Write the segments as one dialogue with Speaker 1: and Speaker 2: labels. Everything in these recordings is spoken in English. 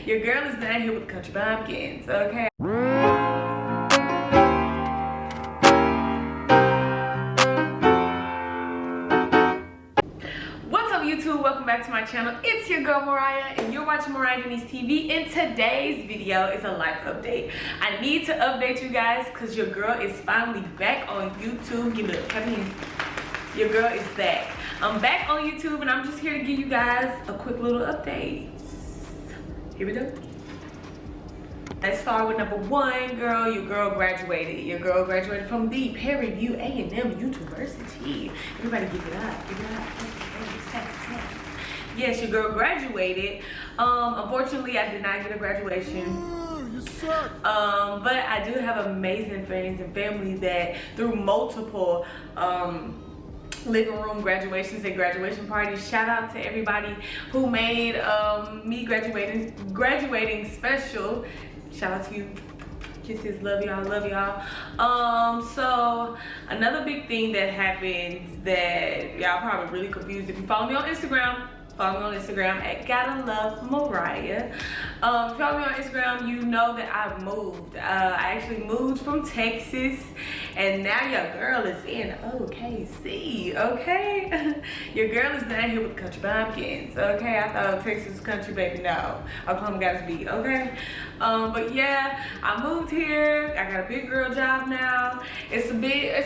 Speaker 1: Your girl is down here with country bumpkins, okay? What's up, YouTube? Welcome back to my channel. It's your girl Mariah, and you're watching Mariah Denise TV. And today's video is a life update. I need to update you guys because your girl is finally back on YouTube. Give it up, come here. Your girl is back. I'm back on YouTube, and I'm just here to give you guys a quick little update. Here we go. Let's start with number one, girl. Your girl graduated. Your girl graduated from the Perry View A&M University. Everybody give it up. Give it up. Yes, your girl graduated. Unfortunately, I did not get a graduation.
Speaker 2: You suck.
Speaker 1: But I do have amazing friends and family that through multiple living room graduations and graduation parties. Shout out to everybody who made me graduating special. Shout out to you. Kisses, love y'all, love y'all. So another big thing that happened that y'all probably really confused. If you follow me on Instagram, at Gotta Love Mariah. If you follow me on Instagram, you know that I moved. I actually moved from Texas, and now your girl is in OKC, okay? Your girl is down here with country bumpkins, okay? I thought Texas was country, baby. No, Oklahoma got its beat, okay? But yeah, I moved here. I got a big girl job now. It's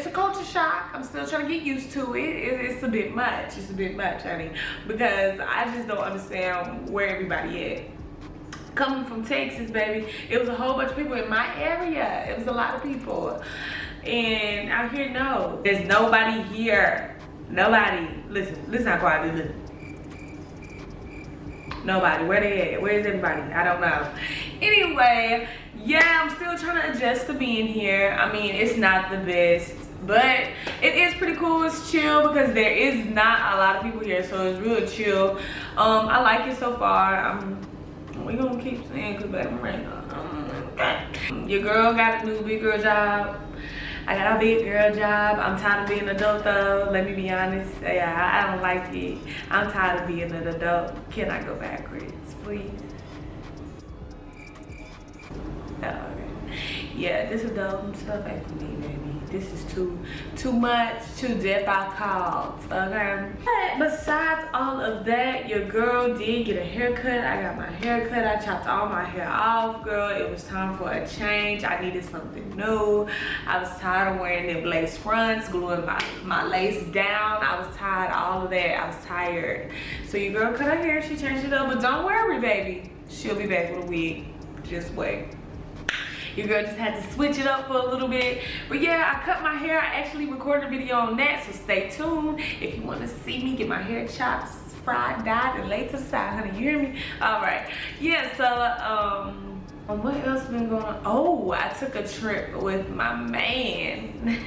Speaker 1: a culture shock. I'm still trying to get used to it. It's a bit much. It's a bit much, honey, because I just don't understand where everybody at. Coming from Texas, baby, it was a whole bunch of people in my area. It was a lot of people. And out here, no. There's nobody here. Nobody. Listen how quiet it is. Nobody. Where they at? Where's everybody? I don't know. Anyway, yeah, I'm still trying to adjust to being here. I mean, it's not the best, but it is pretty cool. It's chill because there is not a lot of people here, so it's real chill. I like it so far. We gonna keep saying because baby, I'm ready. Your girl got a new big girl job. I got a big girl job. I'm tired of being an adult though. Let me be honest. Yeah, I don't like it. I'm tired of being an adult. Can I go backwards, please? No, okay. Yeah, this adult stuff ain't for me, baby. This is too much, too deaf I called, okay? But besides all of that, your girl did get a haircut. I got my hair cut. I chopped all my hair off, girl. It was time for a change. I needed something new. I was tired of wearing them lace fronts, gluing my lace down. I was tired of all of that. I was tired. So your girl cut her hair. She changed it up, but don't worry, baby. She'll be back with a wig. Just wait. Your girl just had to switch it up for a little bit. But yeah, I cut my hair. I actually recorded a video on that, so stay tuned. If you want to see me get my hair chopped, fried, dyed, and laid to the side, honey, you hear me? All right. Yeah, so, what else been going on? Oh, I took a trip with my man.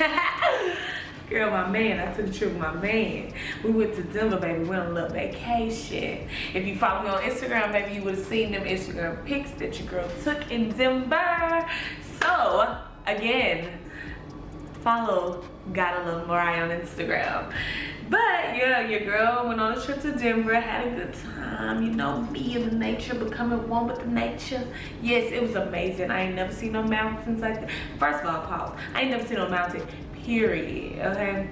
Speaker 1: Girl, my man, I took a trip with my man. We went to Denver, baby. We went on a little vacation. If you follow me on Instagram, baby, you would have seen them Instagram pics that your girl took in Denver. So, again, follow Gotta Love Mariah on Instagram. But yeah, your girl went on a trip to Denver, had a good time. You know, me and the nature, becoming one with the nature. Yes, it was amazing. I ain't never seen no mountains like that. First of all, pause. I ain't never seen no mountain. Period, okay?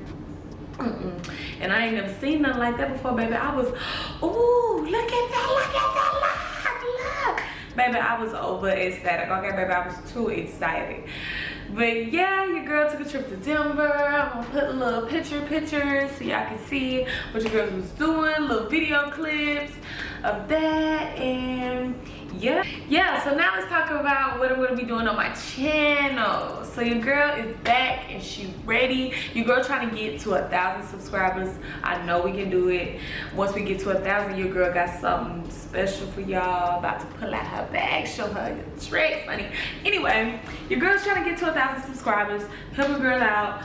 Speaker 1: And I ain't never seen nothing like that before, baby. I was, ooh, look at that, look. Baby, I was over ecstatic, okay, baby? I was too excited. But yeah, your girl took a trip to Denver. I'm gonna put a little pictures so y'all can see what your girl was doing, little video clips of that, and yeah, so now let's talk about what I'm gonna be doing on my channel. So your girl is back and she ready. Your girl trying to get to 1,000 subscribers. I know we can do it. Once we get to 1,000, your girl got something special for y'all. About to pull out her bag, show her the tricks, honey. Anyway, your girl's trying to get to 1,000 subscribers. Help your girl out.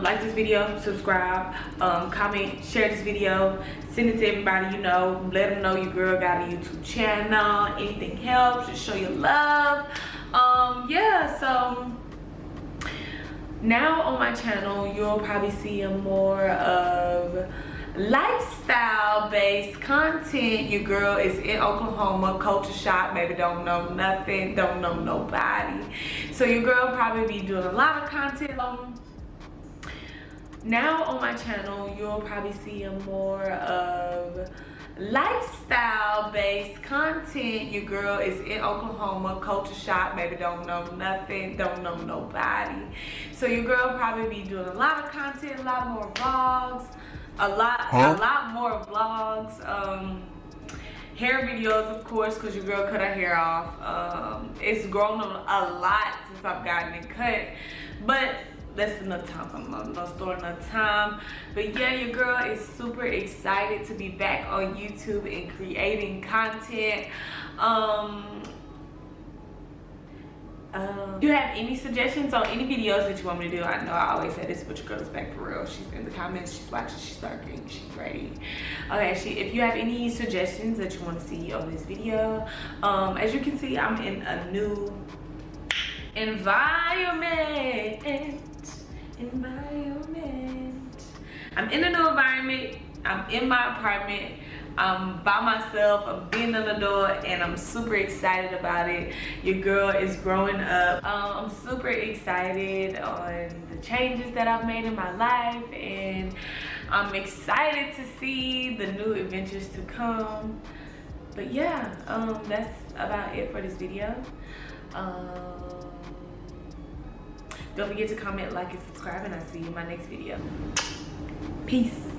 Speaker 1: Like this video, subscribe, comment, share this video, send it to everybody you know, let them know your girl got a YouTube channel. Anything helps, just show your love. Yeah, so now on my channel you'll probably see more of lifestyle based content. Your girl is in Oklahoma, culture shock, baby, don't know nothing, don't know nobody. So your girl probably be doing a lot of content. Now on my channel, you'll probably see a more of lifestyle based content. Your girl is in Oklahoma, culture shock, baby, don't know nothing, don't know nobody. So your girl probably be doing a lot of content, a lot more vlogs, a lot more vlogs, hair videos, of course, because your girl cut her hair off. It's grown a lot since I've gotten it cut, but that's enough time. I'm not storing enough time. But yeah, your girl is super excited to be back on YouTube and creating content. Do you have any suggestions on any videos that you want me to do? I know I always say this, but your girl is back for real. She's in the comments, she's watching, she's lurking, she's ready. Okay, if you have any suggestions that you want to see on this video, as you can see, I'm in a new environment. I'm in a new environment. I'm in my apartment. I'm by myself. I'm being on the door, and I'm super excited about it. Your girl is growing up. I'm super excited on the changes that I've made in my life, and I'm excited to see the new adventures to come. But yeah, that's about it for this video. Don't forget to comment, like, and subscribe, and I'll see you in my next video. Peace.